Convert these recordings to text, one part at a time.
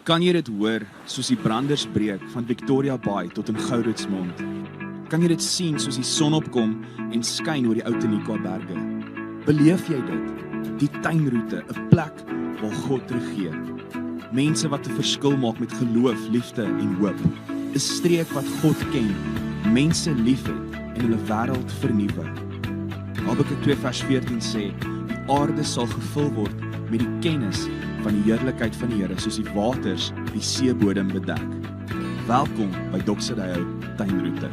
Kan jy dit hoor soos die branders breek van Victoria Bay tot in Gouritsmond? Kan jy dit sien soos die son opkom en skyn oor die ou Tenikwa berge? Beleef jy dit? Die tuinroete, 'n plek waar God regeer. Mense wat 'n verskil maak met geloof, liefde en hoop. 'n Streek wat God ken, mense liefhet en hulle wêreld vernuwe. Habakuk 2 vers 14 sê, die aarde sal gevul word met die kennis van die heerlikheid van die Here, soos die waters die seebodem bedek. Welkom by Doxadeo Tuinroete.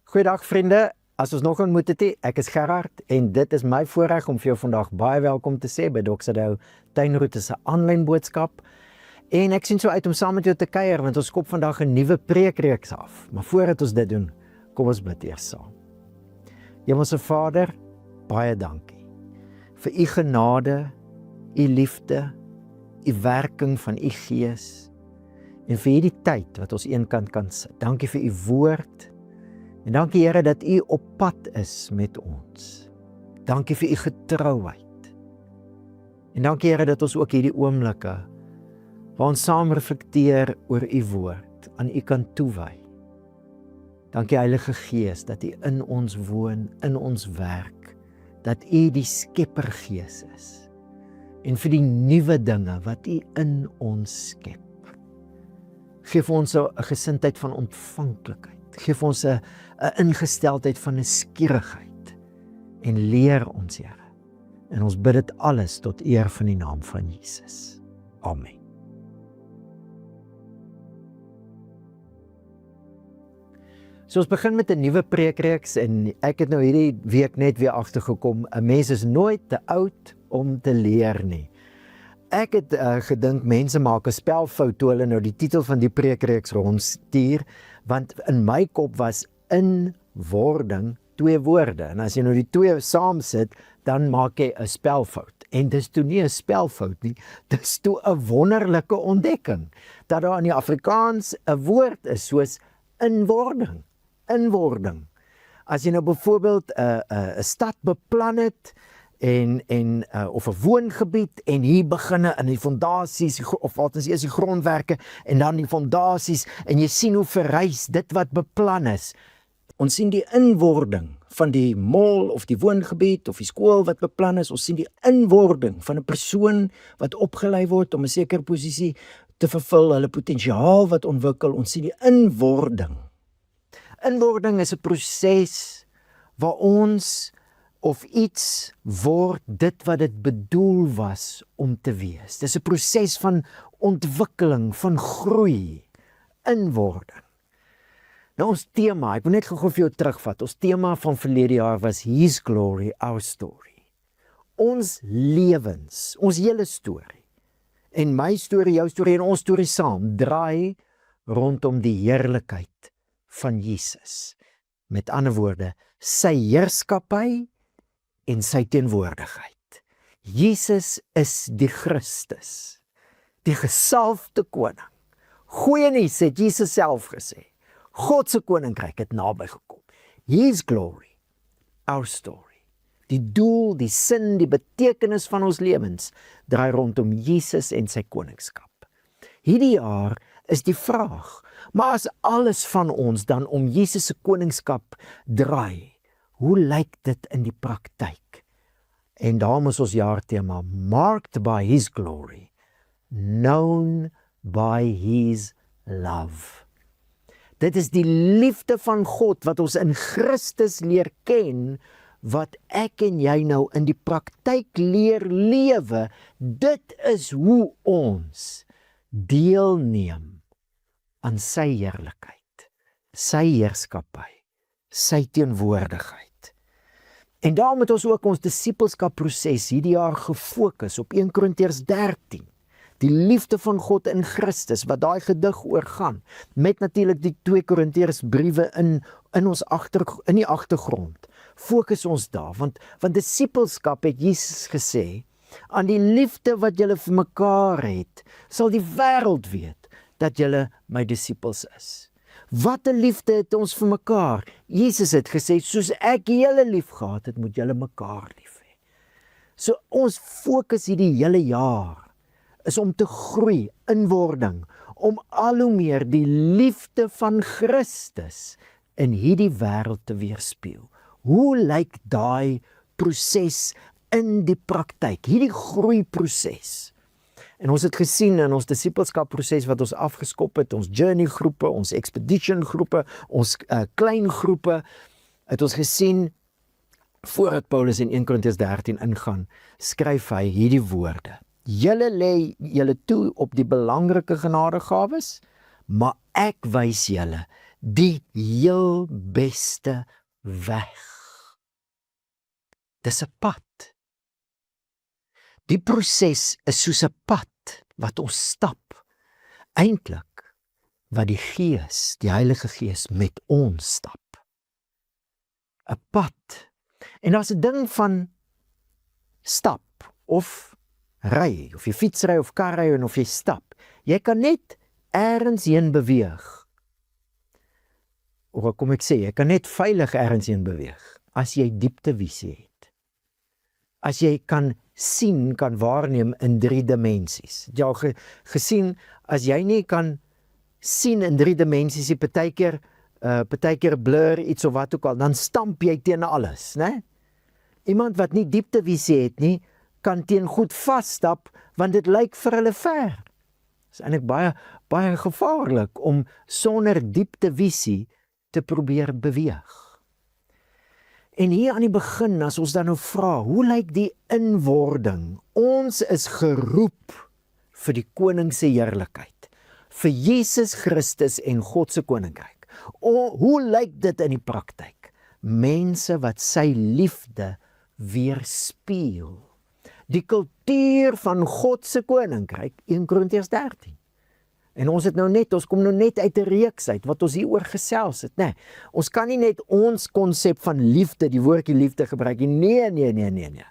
Goeiedag vriende, as ons nog ontmoet het, ek is Gerard en dit is my voorreg om vir jou vandag baie welkom te sê by Doxadeo Tuinroete se aanlyn boodskap. En ek sien so uit om saam met jou te kuier, want ons skop vandag 'n nuwe preekreeks af. Maar voordat ons dit doen, kom ons bid eers saam. Hemelse Vader, baie dankie vir u genade, u liefde, u werking van u Gees en vir hierdie tyd wat ons eenkant kan sit. Dankie vir u woord en dankie Here dat u op pad is met ons. Dankie vir u getrouheid. En dankie Here dat ons ook hierdie oomblikke waar ons saam reflekteer oor u woord aan u kan toewy. Dankie Heilige Gees dat u in ons woon, in ons werk, dat u die skeppergees is en vir die nuwe dinge wat u in ons skep. Geef ons 'n gesindheid van ontvanklikheid, geef ons 'n ingesteldheid van nuuskierigheid en leer ons Here. En ons bid dit alles tot eer van die naam van Jesus. Amen. So ons begin met 'n nuwe preekreeks en ek het nou hierdie week net weer agtergekom, 'n mens is nooit te oud om te leer nie. Ek het gedink mense maak 'n spelfout toe hulle nou die titel van die preekreeks rondstuur, want in my kop was inwording 2 woorde en as jy nou die 2 saam sit, dan maak jy 'n spelfout. En dis toe nie 'n spelfout nie, dis toe 'n wonderlike ontdekking dat daar in die Afrikaans 'n woord is soos inwording. Inwording. As jy nou byvoorbeeld 'n stad beplan het of 'n woongebied en hier beginne in die fondasies of wat is eers die grondwerke en dan die fondasies en jy sien hoe verrys dit wat beplan is. Ons sien die inwording van die mall of die woongebied of die skool wat beplan is. Ons sien die inwording van 'n persoon wat opgelei word om 'n sekere posisie te vervul, hulle potensiaal wat ontwikkel. Ons sien die inwording. Inwording is 'n proses waar ons of iets word dit wat dit bedoel was om te wees. Dis 'n proses van ontwikkeling, van groei, inwording. Nou ons tema, ek wil net gou vir jou terugvat. Ons tema van verlede jaar was His Glory, Our Story. Ons lewens, ons hele storie. En my storie, jou storie en ons storie saam draai rondom die heerlikheid van Jesus. Met ander woorde, sy heerskappy en sy teenwoordigheid. Jesus is die Christus, die gesalfde koning. Goeie nuus het Jesus self gesê. God se koninkryk het naby gekom. His glory, our story. Die doel, die sin, die betekenis van ons lewens draai rondom Jesus en sy koningskap. Hierdie jaar is die vraag, maar as alles van ons dan om Jesus se koningskap draai, hoe lyk dit in die praktyk? En daarom is ons jaartema Marked by His Glory, Known by His Love. Dit is die liefde van God wat ons in Christus leer ken, wat ek en jy nou in die praktyk leer lewe. Dit is hoe ons deelneem aan sy heerlikheid, sy heerskappy, sy teenwoordigheid. En daarom het ons ook ons disippelskapproses hierdie jaar gefokus op 1 Korintiërs 13. Die liefde van God in Christus, wat daai gedig oor gaan, met natuurlik die 2 Korintiërs briewe in die agtergrond. Fokus ons daar, want disippelskap het Jesus gesê, aan die liefde wat julle vir mekaar het, sal die wêreld weet dat julle my disippels is. Wat 'n liefde het ons vir mekaar. Jesus het gesê, soos ek julle lief gehad het, moet julle mekaar lief hê. So ons fokus hierdie hele jaar is om te groei in wording, om al hoe meer die liefde van Christus in hierdie wêreld te weerspieël. Hoe lyk daai proses in die praktyk, hierdie groeiproses? En ons het gesien in ons disipelskapproses wat ons afgeskop het, ons journey groepe, ons expedition groepe, ons klein groepe, het ons gesien, voordat Paulus in 1 Korintiërs 13 ingaan, skryf hy hierdie woorde. Julle lê julle toe op die belangrike genadegawes, maar ek wys julle die heel beste weg. Dis 'n pad. Die proses is soos 'n pad wat ons stap. Eintlik wat die Gees, die Heilige Gees met ons stap. 'n Pad. En daar's 'n ding van stap of ry, of jy fietsry of karry en of jy stap. Jy kan net ergens heen beweeg. Of wat kom ek sê, jy kan net veilig ergens heen beweeg as jy dieptevisie het. As jy kan sien, kan waarneem in 3 dimensies. Het jy al gesien, as jy nie kan sien in 3 dimensies, die partykeer blur iets of wat ook al, dan stamp jy teen alles, né? Iemand wat nie dieptevisie het nie, kan teen goed vasstap, want dit lyk vir hulle ver. Dit is eintlik baie gevaarlik om sonder dieptevisie te probeer beweeg. En hier aan die begin, as ons dan nou vra, hoe lyk die inwording? Ons is geroep vir die koning se heerlikheid, vir Jesus Christus en God se koninkryk. Hoe lyk dit in die praktyk? Mense wat sy liefde weerspieël. Die kultuur van God se koninkryk, 1 Korintiërs 13. En ons kom nou net uit 'n reeks uit wat ons hieroor gesels het, né? Ons kan nie net ons konsep van liefde, die woordjie liefde gebruik nie. Nee.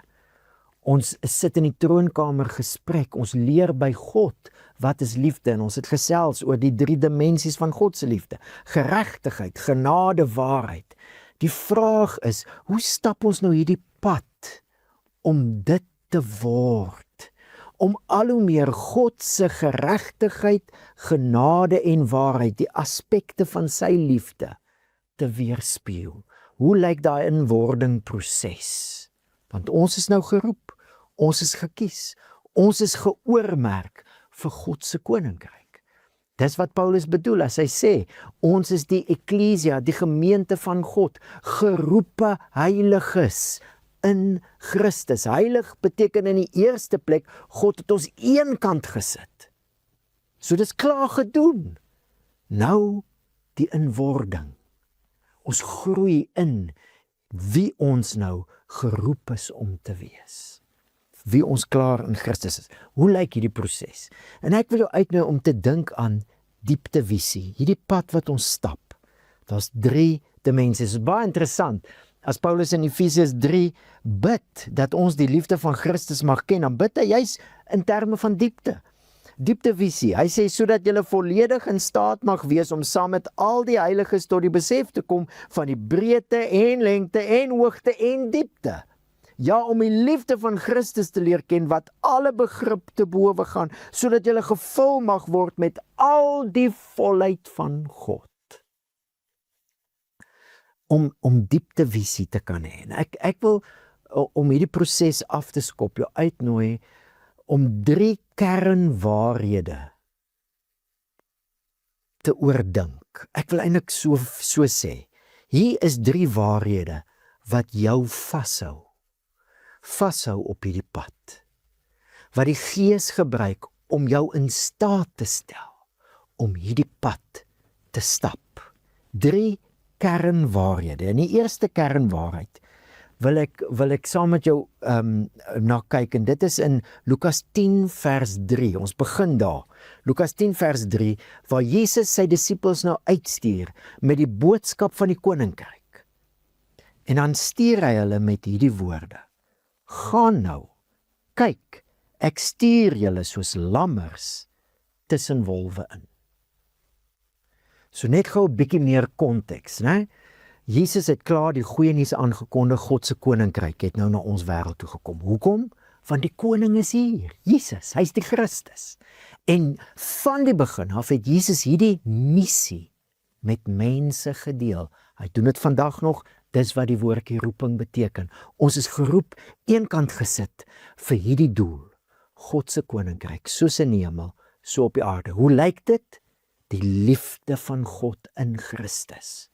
Ons sit in die troonkamer gesprek, ons leer by God wat is liefde en ons het gesels oor die 3 dimensies van God se liefde. Geregtigheid, genade, waarheid. Die vraag is, hoe stap ons nou hierdie pad om dit te word? Om al hoe meer God se geregtigheid, genade en waarheid, die aspekte van sy liefde, te weerspieël. Hoe lyk daai inwordingproses? Want ons is nou geroep, ons is gekies, ons is geoormerk vir God se koninkryk. Dis wat Paulus bedoel as hy sê, ons is die eklesia, die gemeente van God, geroepe heiliges, in Christus. Heilig beteken in die eerste plek, God het ons een kant gesit. So dis klaar gedoen. Nou die inwording. Ons groei in wie ons nou geroep is om te wees. Wie ons klaar in Christus is. Hoe lyk hierdie proses? En ek wil jou uitnooi om te dink aan dieptevisie. Hierdie pad wat ons stap. Daar's 3 dimensies. Dit is baie interessant. As Paulus in Efesiërs 3 bid, dat ons die liefde van Christus mag ken, dan bid hy juis in terme van dieptevisie. Hy sê, sodat julle volledig in staat mag wees om saam met al die heiliges tot die besef te kom van die breedte en lengte en hoogte en diepte. Ja, om die liefde van Christus te leer ken, wat alle begrip te bowe gaan, sodat julle gevul mag word met al die volheid van God. Om dieptevisie te kan hê. Ek wil, om hierdie proses af te skop, jou uitnooi om 3 kernwaarhede te oordink. Ek wil eintlik so sê, hier is 3 waarhede wat jou vashou op hierdie pad, wat die Gees gebruik om jou in staat te stel om hierdie pad te stap. 3 kernwaarhede. En die eerste kernwaarheid wil ek saam met jou na kyk, en dit is in Lukas 10 vers 3. Ons begin daar. Lukas 10 vers 3, waar Jesus sy disippels nou uitstuur met die boodskap van die koninkryk. En dan stuur hy hulle met hierdie woorde: gaan nou, kyk, ek stuur julle soos lammers tussen wolwe in. So net gou 'n bietjie meer konteks, né? Jesus het klaar die goeie nuus aangekondig, God se koninkryk het nou na ons wêreld toe gekom. Hoekom? Want die koning is hier, Jesus, hy's die Christus. En van die begin af het Jesus hierdie missie met mense gedeel. Hy doen dit vandag nog, dis wat die woordjie roeping beteken. Ons is geroep, eenkant gesit vir hierdie doel. God se koninkryk, soos in die hemel, so op die aarde. Hoe lyk dit? Die liefde van God in Christus.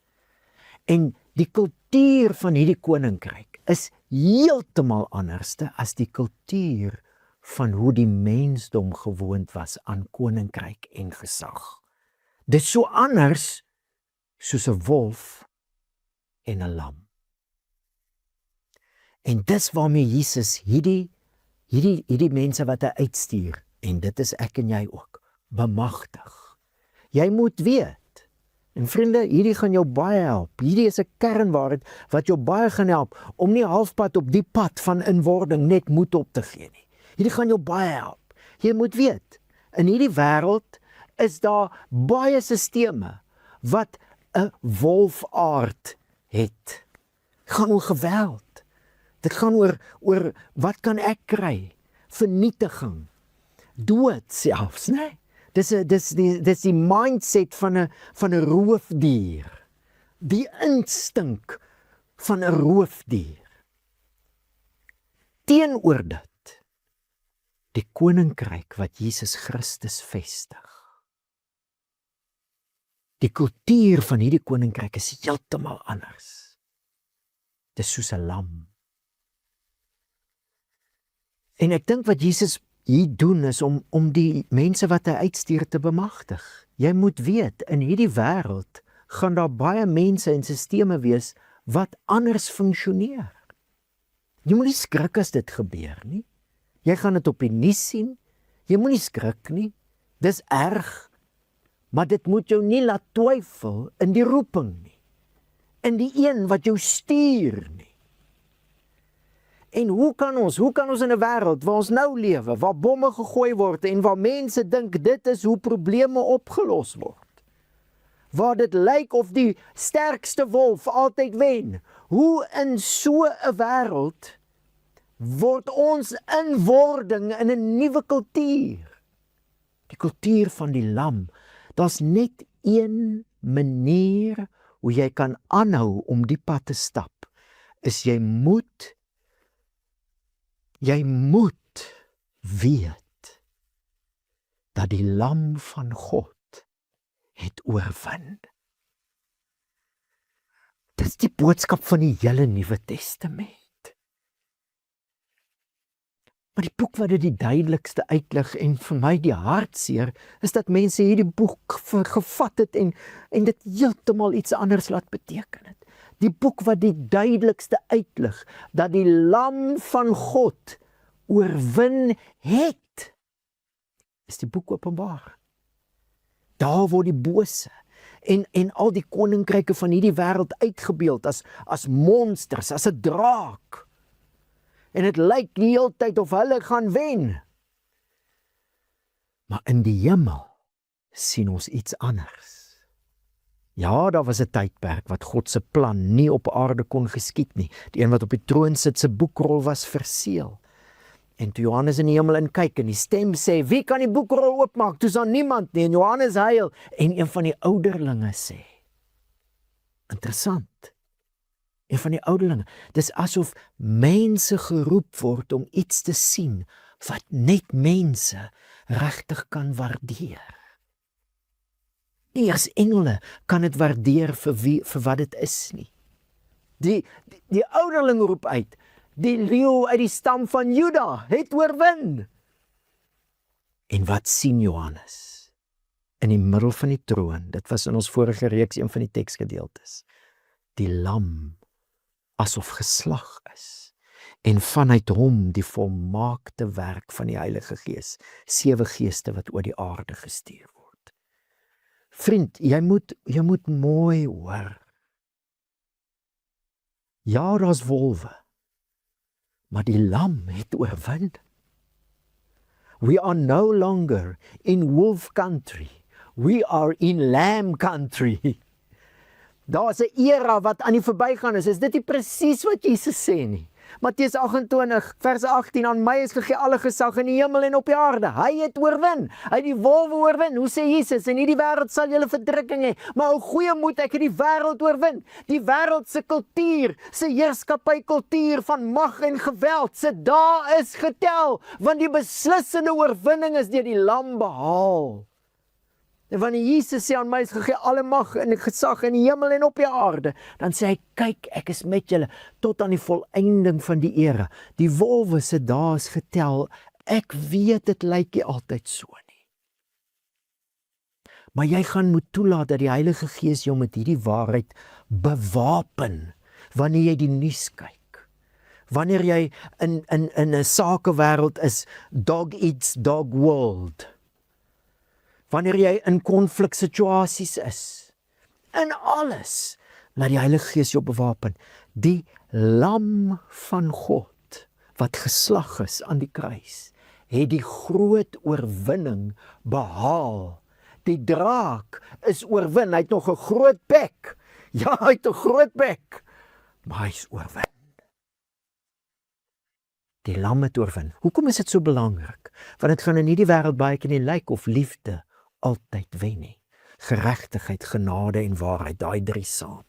En die kultuur van hierdie koninkryk is heeltemal anderste as die kultuur van hoe die mensdom gewoond was aan koninkryk en gesag. Dit is so anders soos 'n wolf en 'n lam. En dis waarmee Jesus hierdie mense wat hy uitstuur, en dit is ek en jy ook, bemagtig. Jy moet weet, en vriende, hierdie gaan jou baie help. Hierdie is 'n kernwaarheid wat jou baie gaan help om nie halfpad op die pad van inwording net moed op te gee nie. Hierdie gaan jou baie help. Jy moet weet, in hierdie wêreld is daar baie sisteme wat 'n wolfaard het. Dit gaan oor geweld. Dit gaan oor wat kan ek kry? Vernietiging. Dood selfs, né? Dis die mindset van 'n roofdier. Die instink van 'n roofdier. Teenoor dit, die koninkryk wat Jesus Christus vestig. Die kultuur van hierdie koninkryk is heeltemal anders. Dis soos 'n lam. En ek dink wat Jesus hier doen is om die mense wat hy uitstuur te bemagtig. Jy moet weet, in hierdie wêreld gaan daar baie mense en sisteme wees wat anders funksioneer. Jy moet nie skrik as dit gebeur nie. Jy gaan dit op die nuus sien. Jy moet nie skrik nie. Dis erg. Maar dit moet jou nie laat twyfel in die roeping nie. In die een wat jou stuur nie. En hoe kan ons in 'n wêreld waar ons nou lewe, waar bomme gegooi word en waar mense dink dit is hoe probleme opgelos word, waar dit lyk of die sterkste wolf altyd wen, hoe in so 'n wêreld word ons inwording in 'n nuwe kultuur, die kultuur van die lam. Daar's net een manier hoe jy kan aanhou om die pad te stap, is jy moet weet dat die lam van God het oorwin. Dit is die boodskap van die hele Nuwe Testament. Maar die boek wat dit die duidelikste uitlig en vir my die hartseer, is dat mense hierdie boek gevat het en dit heeltemal iets anders laat beteken het. Die boek wat die duidelikste uitlig, dat die lam van God oorwin het, is die boek Openbaar. Daar word die bose en al die koninkryke van hierdie wêreld uitgebeeld as monsters, as 'n draak. En dit lyk die hele tyd of hulle gaan wen. Maar in die hemel sien ons iets anders. Ja, daar was 'n tydperk wat God se plan nie op aarde kon geskied nie. Die een wat op die troon sit se boekrol was verseël. En toe Johannes in die hemel inkyk en die stem sê, wie kan die boekrol oopmaak? Toe is daar niemand nie, en Johannes huil. En een van die ouderlinge sê, interessant, een van die ouderlinge, dis asof mense geroep word om iets te sien, wat net mense regtig kan waardeer. Nie as engele kan dit waardeer vir wat dit is nie. Die ouderling roep uit, die leeu uit die stam van Juda het oorwin. En wat sien Johannes? In die middel van die troon, dit was in ons vorige reeks een van die teksgedeeltes, die lam asof geslag is, en vanuit hom die volmaakte werk van die Heilige Gees, 7 geeste wat oor die aarde gestuur word. Vriend, jy moet mooi hoor. Ja, daar's wolwe, maar die lam het oorwin. We are no longer in wolf country. We are in lamb country. Daar is 'n era wat aan die verbygaan is. Is dit nie presies wat Jesus sê nie? Matteus 28 vers 18, aan my is gegee alle gesag in die hemel en op die aarde. Hy het oorwin. Hy het die wolwe oorwin. Hoe sê Jesus? In hierdie wêreld sal julle verdrukking hê, maar hou goeie moed, ek het die wêreld oorwin. Die wêreld se kultuur, se heerskappy kultuur van mag en geweld, se dae is getel, want die beslissende oorwinning is deur die lam behaal. En wanneer Jesus sê aan my is gegee alle mag en gesag in die hemel en op die aarde, dan sê hy, kyk, ek is met julle tot aan die volëinding van die era. Die wolwe se dae is getel. Ek weet dit lyk nie altyd so nie. Maar jy gaan moet toelaat dat die Heilige Gees jou met hierdie waarheid bewapen wanneer jy die nuus kyk. Wanneer jy in 'n sakewêreld is, dog eats dog world. Wanneer jy in konfliksituasies is, in alles, laat die Heilige Gees jou bewapen. Die lam van God, wat geslag is aan die kruis, het die groot oorwinning behaal. Die draak is oorwin, hy het nog 'n groot bek. Ja, hy het 'n groot bek, maar hy is oorwin. Die lam het oorwin. Hoekom is dit so belangrik? Want dit gaan in hierdie wêreld baie keer nie lyk of liefde altyd wen nie. Geregtigheid, genade en waarheid, daai drie saam.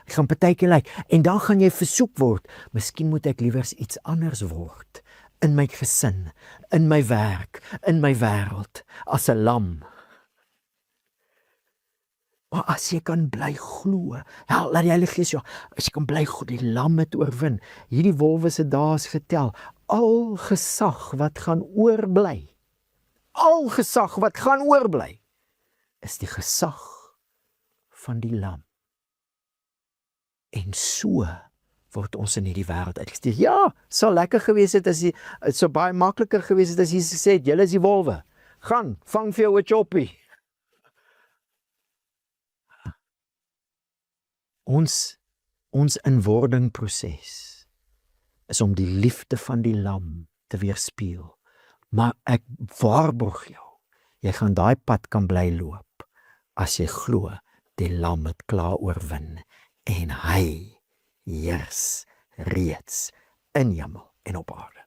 Ek gaan partykeer lyk, en dan gaan jy versoek word, miskien moet ek liewers iets anders word, in my gesin, in my werk, in my wêreld, as 'n lam. Maar as jy kan bly glo, laat die Heilige Gees jou, as jy kan bly glo, die lam het oorwin, hierdie wolwe se dae is getel, al gesag wat gaan oorbly, al gesag wat gaan oorbly, is die gesag van die lam. En so word ons in hierdie wêreld uitgestuur. Ja, sal lekker gewees het as dit so baie makliker gewees het as Jesus gesê het, julle is die wolwe. Gaan, vang vir jou 'n choppie. Ons inwordingproses is om die liefde van die lam te weerspieël. Maar ek waarborg jou, jy gaan daai pad kan bly loop, as jy glo, die lam het klaar oorwin, en hy heers reeds in hemel en op aarde.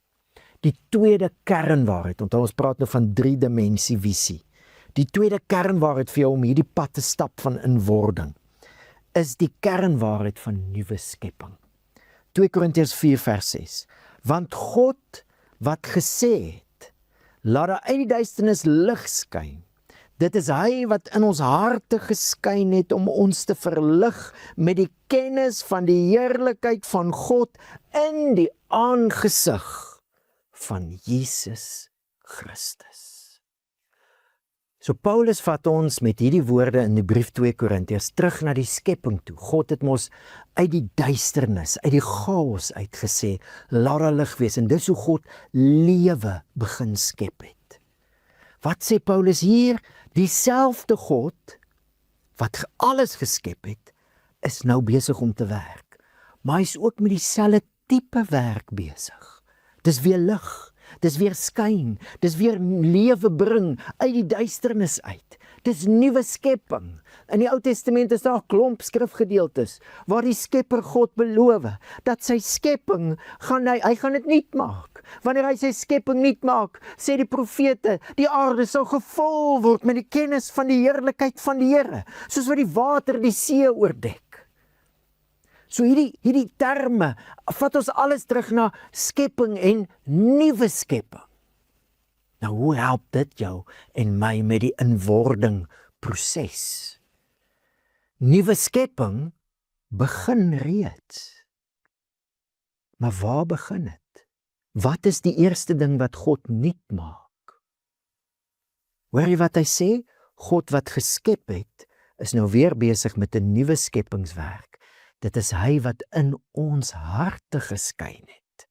Die tweede kernwaarheid, onthou ons praat nou van 3-dimensie visie. Die tweede kernwaarheid vir jou om hierdie pad te stap van inwording, is die kernwaarheid van nuwe skepping. 2 Korintiërs 4 vers 6. Want God wat gesê het, laat daar uit die duisternis lig skyn. Dit is hy wat in ons harte geskyn het om ons te verlig met die kennis van die heerlikheid van God in die aangesig van Jesus Christus. So Paulus vat ons met hierdie woorde in die brief 2 Korintiërs terug na die skepping toe. God het ons uit die duisternis, uit die chaos uitgesê, laat daar lig wees, en dis hoe God lewe begin skep het. Wat sê Paulus hier? Dieselfde God wat alles geskep het, is nou besig om te werk. Maar hy is ook met dieselfde tipe werk besig. Dis weer lig, dis weer skyn, dis weer lewe bring uit die duisternis uit. Dis nuwe skepping. In die Ou Testament is daar 'n klomp skrifgedeeltes waar die Skepper God beloof dat sy skepping hy gaan dit nuut maak. Wanneer hy sy skepping nuut maak, sê die profete, die aarde sal gevul word met die kennis van die heerlikheid van die Here, soos wat die water die see oordek. So hierdie terme vat ons alles terug na skepping en nuwe skepping. Nou, hoe help dit jou en my met die inwording proses? Nuwe skepping begin reeds. Maar waar begin dit? Wat is die eerste ding wat God nuut maak? Hoor jy wat hy sê? God wat geskep het, is nou weer besig met 'n nuwe skepingswerk. Dit is hy wat in ons harte geskyn het,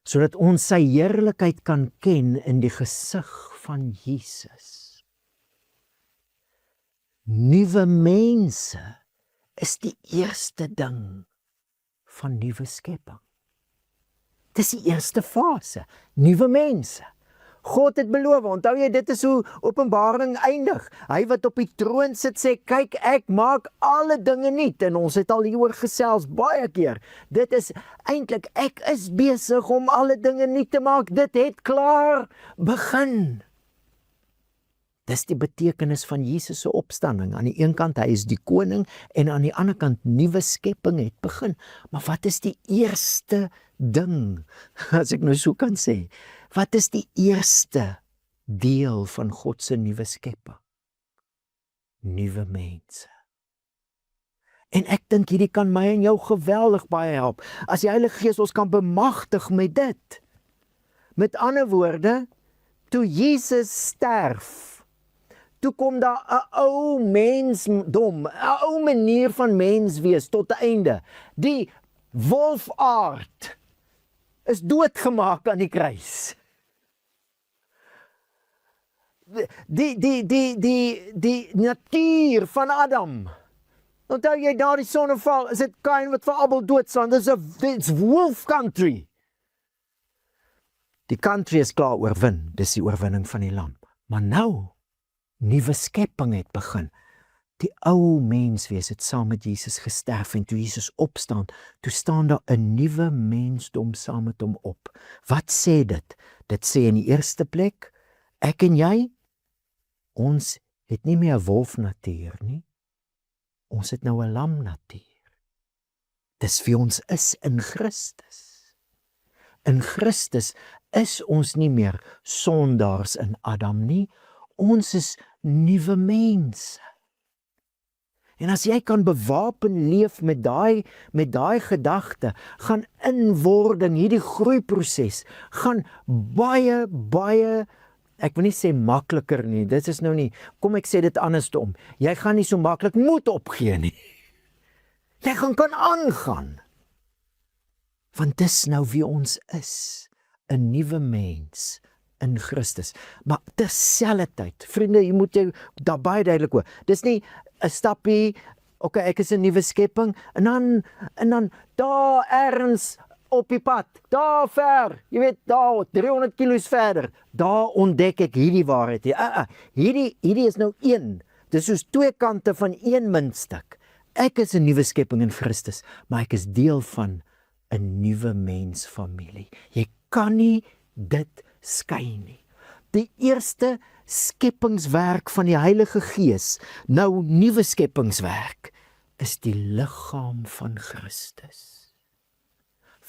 sodat ons sy heerlikheid kan ken in die gesig van Jesus. Nuwe mense is die eerste ding van nuwe skepping. Dis die eerste fase, nuwe mense. God het beloof, onthou jy, dit is hoe Openbaring eindig. Hy wat op die troon sit sê, kyk, ek maak alle dinge nuut, en ons het al hieroor gesels baie keer. Dit is eintlik, ek is besig om alle dinge nuut te maak, dit het klaar begin. Dis die betekenis van Jesus se opstanding. Aan die een kant, hy is die koning, en aan die ander kant, nuwe skepping het begin. Maar wat is die eerste ding, as ek nou so kan sê, wat is die eerste deel van God se nuwe skepping? Nuwe mense. En ek dink hierdie kan my en jou geweldig baie help. As die Heilige Gees ons kan bemagtig met dit. Met ander woorde, toe Jesus sterf, toe kom daar 'n ou mensdom, 'n ou manier van mens wees tot 'n einde. Die wolfaard is doodgemaak aan die kruis. Die natuur van Adam. Onthou jy daar die sonneval, is dit Kain wat vir Abel doodslaan, it's wolf country. Die country is klaar oorwin, dis die oorwinning van die lam. Maar nou, nuwe skepping het begin. Die ou menswees het saam met Jesus gesterf, en toe Jesus opstaan, toe staan daar 'n nuwe mensdom saam met hom op. Wat sê dit? Dit sê in die eerste plek, ek en jy, ons het nie meer 'n wolfnatuur nie. Ons het nou 'n lamnatuur. Dis wie ons is in Christus. In Christus is ons nie meer sondaars in Adam nie. Ons is nuwe mense. En as jy kan bewapen leef met daai gedagte, gaan inwording, hierdie groeiproses, gaan baie, ek wil nie sê makliker nie, dit is nou nie, kom ek sê dit andersom, jy gaan nie so maklik moed opgee nie. Jy gaan kan aangaan. Want dis nou wie ons is, 'n nuwe mens in Christus. Maar terselfdertyd, vriende, jy moet jou daar baie duidelik hoor. Dis nie 'n stappie, okay, ek is 'n nuwe skepping, en dan daar ergens op die pad, daar ver, jy weet, daar 300 kilo's verder, daar ontdek ek hierdie waarheid. Hierdie is nou een. Dis soos twee kante van een muntstuk. Ek is 'n nuwe skepping in Christus, maar ek is deel van 'n nuwe mensfamilie. Jy kan nie dit skei nie. Die eerste skepingswerk van die Heilige Gees, nou nuwe skepingswerk, is die liggaam van Christus.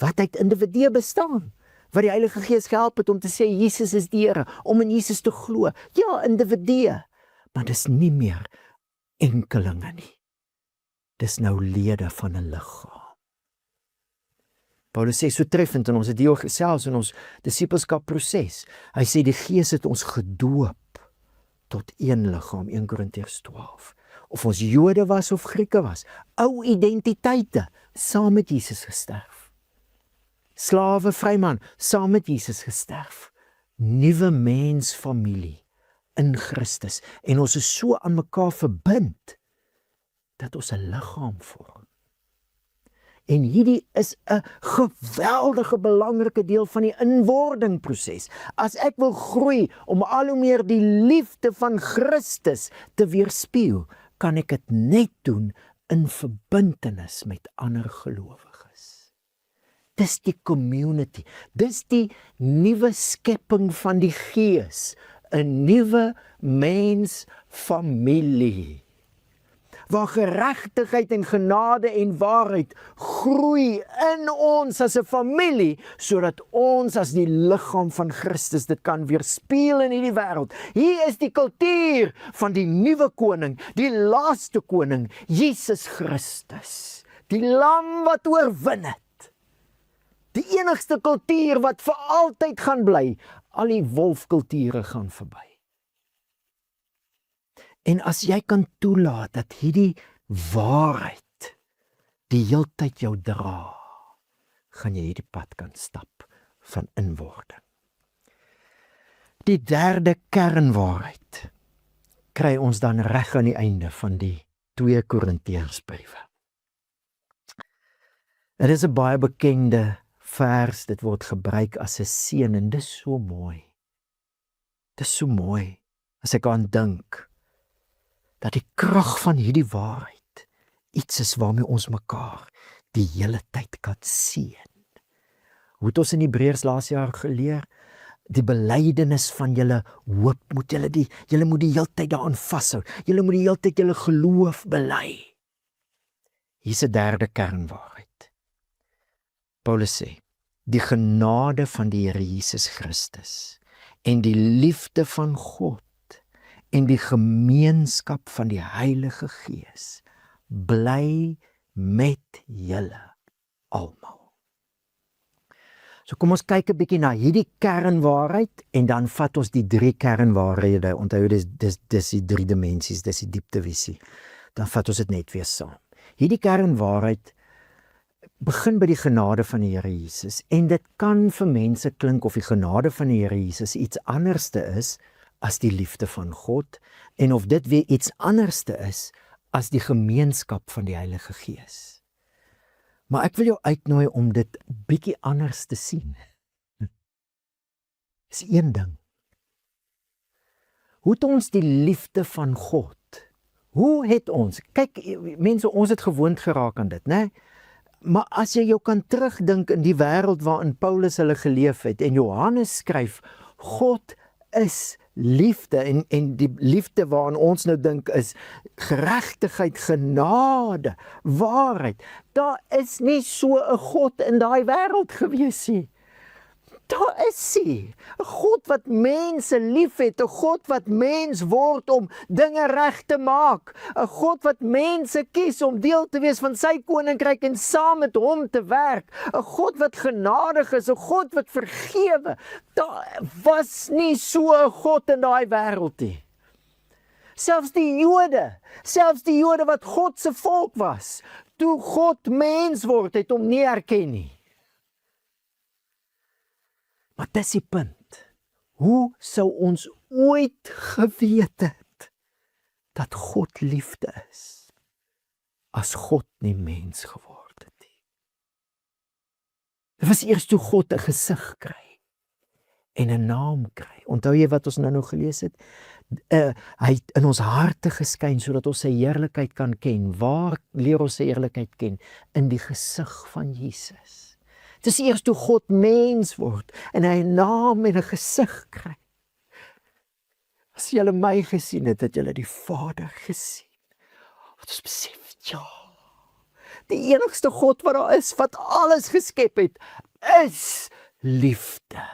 Wat uit individue bestaan, wat die Heilige Gees gehelp het om te sê, Jesus is die Here, om in Jesus te glo. Ja, individue, maar dis nie meer enkelinge nie. Dis nou lede van 'n liggaam. Paulus sê so treffend, en ons het hier gesels in ons disippelskap proses. Hy sê die Gees het ons gedoop tot een liggaam, 1 Korintiërs 12. Of ons Jode was of Grieke was, ou identiteite, saam met Jesus gesterf. Slawe, vryman, saam met Jesus gesterf. Nuwe mensfamilie in Christus. En ons is so aan mekaar verbind, dat ons 'n liggaam vorm. En hierdie is 'n geweldige belangrike deel van die inwordingproses. As ek wil groei om al hoe meer die liefde van Christus te weerspieël, kan ek dit net doen in verbintenis met ander gelowiges. Dis die community, dis die nuwe skepping van die Gees, 'n nuwe mensfamilie, waar geregtigheid en genade en waarheid groei in ons as 'n familie, sodat ons as die liggaam van Christus dit kan weerspieël in hierdie wêreld. Hier is die kultuur van die nuwe koning, die laaste koning, Jesus Christus, die lam wat oorwin het. Die enigste kultuur wat vir altyd gaan bly, al die wolfkulture gaan verby. En as jy kan toelaat dat hierdie waarheid die heeltyd jou dra, gaan jy hierdie pad kan stap van inwording. Die derde kernwaarheid kry ons dan reg aan die einde van die 2 Korintiërsbriewe. Dit is 'n baie bekende vers, dit word gebruik as 'n seën en dis so mooi. Dis so mooi, as ek aan dink, dat die krag van hierdie waarheid iets is waarmee ons mekaar die hele tyd kan seën. Hoe het ons in Hebreërs laas jaar geleer? Die belydenis van julle hoop moet julle moet die hele tyd daaraan vashou. Julle moet die hele tyd julle geloof bely. Hier's 'n derde kernwaarheid. Paulus sê, die genade van die Here Jesus Christus en die liefde van God en die gemeenskap van die Heilige Gees bly met julle almal. So kom ons kyk 'n bietjie na hierdie kernwaarheid en dan vat ons die 3 kernwaarhede. Onthou dis die 3 dimensies, dis die dieptevisie. Dan vat ons dit net weer saam. Hierdie kernwaarheid begin by die genade van die Here Jesus en dit kan vir mense klink of die genade van die Here Jesus iets anderste is as die liefde van God en of dit weer iets anderste is as die gemeenskap van die Heilige Gees. Maar ek wil jou uitnooi om dit bietjie anders te sien. Dis een ding. Hoe het ons die liefde van God? Hoe het ons? Kyk, mense, ons het gewoond geraak aan dit, né? Maar as jy jou kan terugdink in die wêreld waarin Paulus hulle geleef het en Johannes skryf, God is liefde en die liefde waaraan ons nou dink is geregtigheid, genade, waarheid. Daar is nie so 'n God in daai wêreld gewees nie. Daar is hy, 'n God wat mense liefhet, 'n God wat mens word om dinge reg te maak, 'n God wat mense kies om deel te wees van sy koninkryk en saam met hom te werk, 'n God wat genadig is, 'n God wat vergewe. Daar was nie so 'n God in daai wêreld nie. Selfs die Jode wat God se volk was, toe God mens word, het hom nie erken nie. Maar dis die punt. Hoe sou ons ooit geweet het dat God liefde is as God nie mens geword het nie? Dit was eers toe God 'n gesig kry en 'n naam kry. Onthou jy wat ons nou gelees het? Hy het in ons harte geskyn sodat ons sy heerlikheid kan ken. Waar leer ons sy heerlikheid ken? In die gesig van Jesus. Het is eers toe God mens word en hy 'n naam en 'n gesig kry. As julle my gesien het julle die Vader gesien. Wat ons besef, ja, die enigste God wat daar is, wat alles geskep het, is liefde.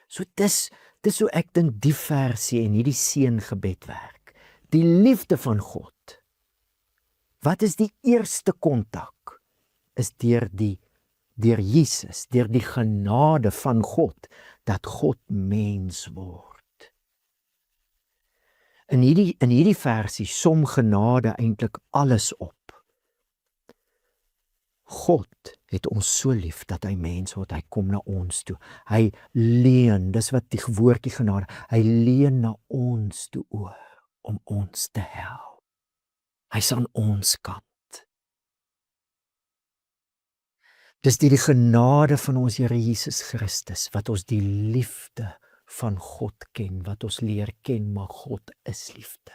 So dis hoe ek dink die versie en hierdie seëngebed werk. Die liefde van God. Wat is die eerste kontak? Is deur Jesus, deur die genade van God, dat God mens word. In hierdie versie som genade eintlik alles op. God het ons so lief dat hy mens word, hy kom na ons toe. Hy leen, dis wat die woordjie genade, hy leen na ons toe oor om ons te help. Hy's aan ons kant. Dis die genade van ons Here Jesus Christus, wat ons die liefde van God ken, wat ons leer ken, maar God is liefde.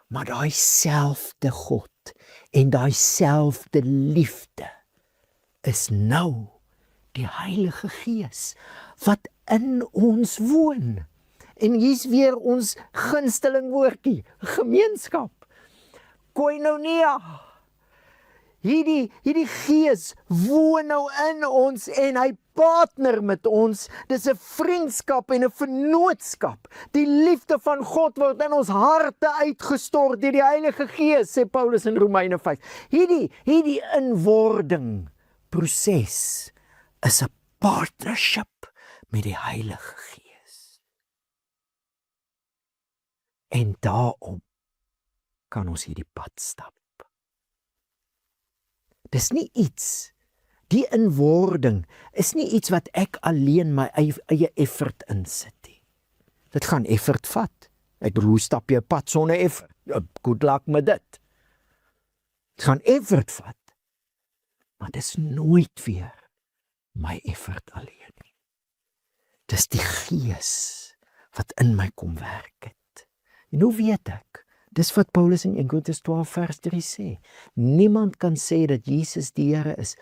Maar daai selfde God en daai selfde liefde is nou die Heilige Gees, wat in ons woon. En hier's weer ons gunsteling woordjie, gemeenskap. Koinonia. Hierdie Gees woon nou in ons en hy partner met ons. Dis 'n vriendskap en 'n vennootskap. Die liefde van God word in ons harte uitgestort deur die Heilige Gees, sê Paulus in Romeine 5. Hierdie inwording proses is 'n partnership met die Heilige Gees. En daarom kan ons hierdie pad stap. Dis nie iets, die inwording is nie iets wat ek alleen my eie effort insit nie. Dit gaan effort vat. Ek bedoel, stap jy 'n pad sonder effort? Good luck met dit. Dit gaan effort vat. Maar dis nooit weer my effort alleen nie. Dis die Gees wat in my kom werk het. En hoe weet ek? Dis wat Paulus in 1 Korintiërs 12 vers 3 sê. Niemand kan sê dat Jesus die Here is,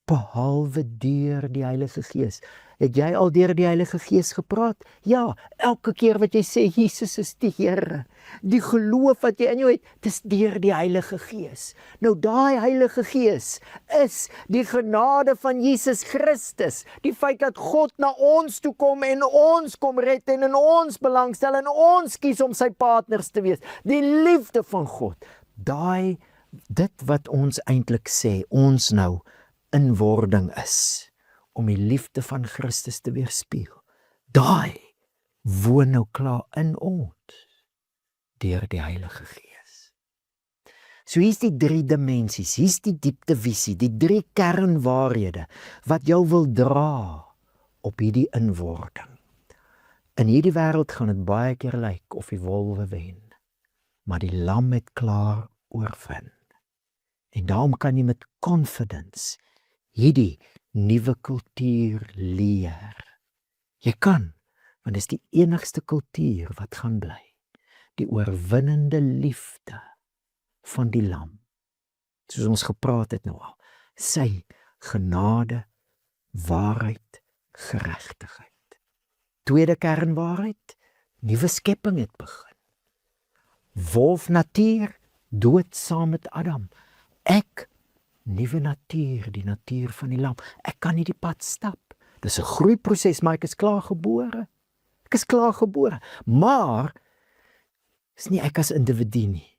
behalwe deur die Heilige Gees. Het jy al deur die Heilige Gees gepraat? Ja, elke keer wat jy sê, Jesus is die Here. Die geloof wat jy in jou het, dis deur die Heilige Gees. Nou daai Heilige Gees is die genade van Jesus Christus. Die feit dat God na ons toe kom en ons kom red en in ons belangstel en ons kies om sy partners te wees. Die liefde van God. Dit wat ons eintlik sê, ons nou inwording is, om die liefde van Christus te weerspieël. Daai woon nou klaar in ons, deur die Heilige Gees. So hier's die 3 dimensies, hier's die dieptevisie, die 3 kernwaarhede, wat jou wil dra op hierdie inwording. In hierdie wêreld gaan dit baie keer lyk of die wolwe wen, maar die lam het klaar oorwin. En daarom kan jy met confidence hierdie nuwe kultuur leer. Jy kan, want dit is die enigste kultuur wat gaan bly. Die oorwinnende liefde van die lam. Soos ons gepraat het nou al. Sy genade, waarheid, geregtigheid. Tweede kernwaarheid, nuwe skepping het begin. Wolf natuur, dood saam met Adam. Ek nuwe natuur, die natuur van die lam. Ek kan nie die pad stap. Dis 'n groeiproses, maar ek is klaar gebore. Ek is klaar gebore. Maar is nie ek as individu nie.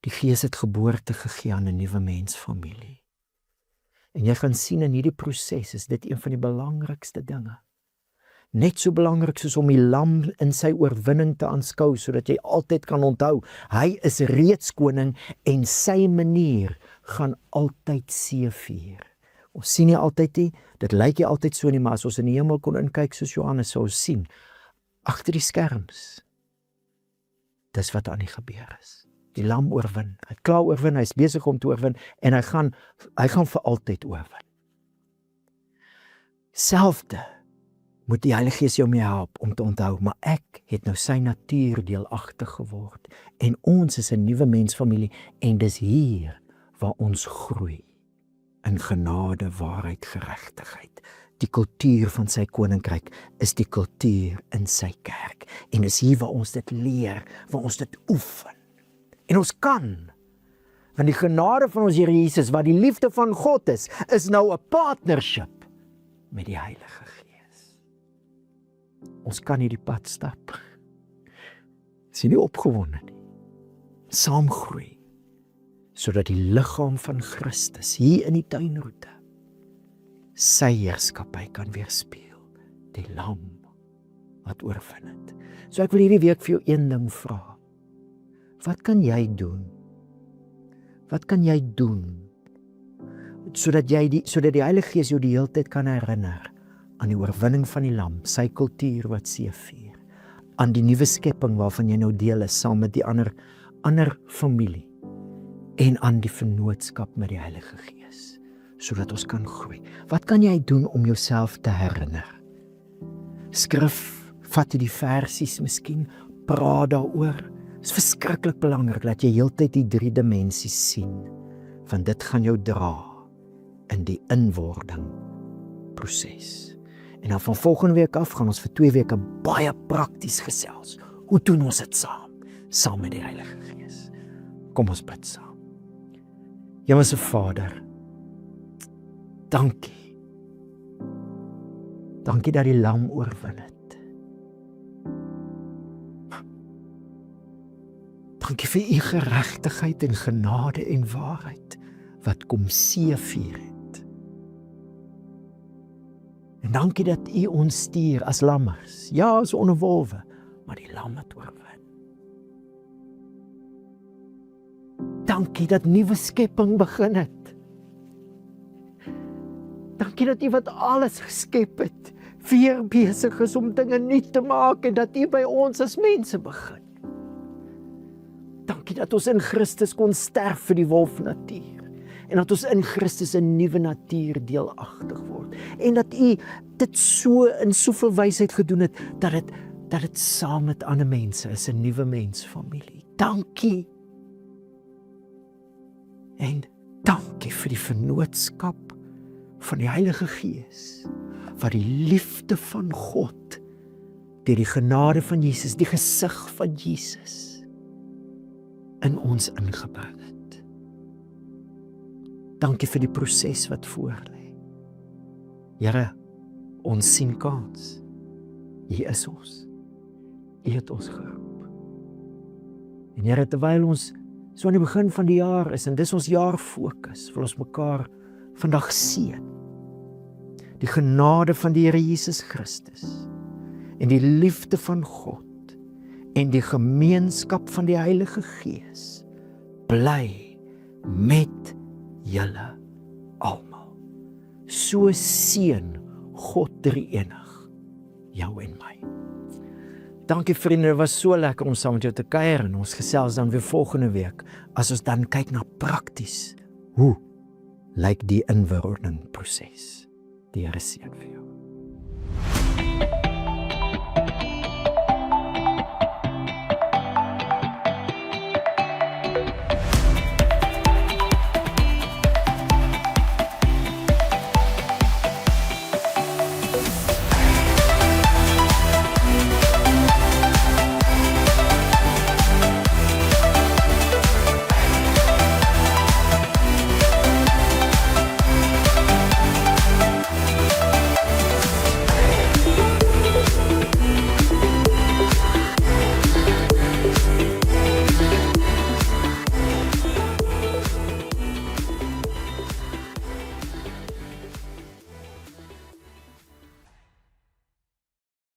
Die Gees het geboorte gegee aan 'n nuwe mensfamilie. En jy gaan sien in hierdie proses is dit een van die belangrikste dinge. Net so belangrik soos om die lam in sy oorwinning te aanskou, sodat jy altyd kan onthou, hy is reeds koning en sy manier gaan altyd seëvier. Ons sien nie altyd nie, dit lyk nie altyd so nie, maar as ons in die hemel kon inkyk soos Johannes sou sien, agter die skerms, dis wat aan die gebeur is. Die lam oorwin, hy het klaar oorwin, hy is besig om te oorwin, en hy gaan vir altyd oorwin. Selfde moet die Heilige Gees jou mee help om te onthou, maar ek het nou sy natuur deelagtig geword, en ons is 'n nuwe mensfamilie, en dis hier waar ons groei, in genade, waarheid, geregtigheid. Die kultuur van sy koninkryk is die kultuur in sy kerk, en dis hier waar ons dit leer, waar ons dit oefen, en ons kan, want die genade van ons Here Jesus, wat die liefde van God is nou 'n partnership met die Heilige Gees. Ons kan hierdie pad stap. Is nie opgewonde nie. Saam groei, sodat die liggaam van Christus hier in die tuinroete sy heerskappy kan weerspieël, die lam wat oorwin het. So ek wil hierdie week vir jou een ding vra. Wat kan jy doen? Wat kan jy doen sodat die Heilige Gees jou die hele tyd kan herinner aan die oorwinning van die lam, sy kultuur wat seëvier, aan die nuwe skepping waarvan jy nou deel is saam met die ander familie, en aan die vennootskap met die Heilige Gees, sodat ons kan groei. Wat kan jy doen om jouself te herinner? Skrif, vat jy die versies miskien, praat daaroor. Dit is verskriklik belangrik dat jy heeltyd die 3 dimensies sien, want dit gaan jou dra in die inwording proses. En dan van volgende week af gaan ons vir 2 weke baie prakties gesels. Hoe doen ons dit saam met die Heilige Gees? Kom ons bid saam. Hemelse Vader, dankie. Dankie dat die lam oorwin het. Dankie vir u geregtigheid en genade en waarheid wat kom seëvier het. En dankie dat u ons stuur as lammers, ja, as onderwolwe, maar die lam het oorwin. Dankie dat nuwe skepping begin het. Dankie dat u wat alles geskep het, weer besig is om dinge nuut te maak en dat u by ons as mense begin. Dankie dat ons in Christus kon sterf vir die wolfnatuur en dat ons in Christus 'n nuwe natuur deelagtig word. En dat U dit so in soveel wysheid gedoen het, dat dit saam met ander mense is, 'n nuwe mensfamilie. Dankie. En dankie vir die vennootskap van die Heilige Gees, wat die liefde van God, deur die genade van Jesus, die gesig van Jesus, in ons ingebring het. Dankie vir die proses wat voorlê. Here, ons sien kans. Hier is ons. U het ons geroep. En Here, terwyl ons so aan die begin van die jaar is, en dis ons jaarfokus, wil ons mekaar vandag seën. Die genade van die Here Jesus Christus, en die liefde van God, en die gemeenskap van die Heilige Gees, bly met julle almal. So seën God drie-enig, jou en my. Dankie vriende, dit was so lekker om saam met jou te kuier, en ons gesels dan weer volgende week, as ons dan kyk na prakties, hoe lyk die inwording proses. Die Here seën vir jou.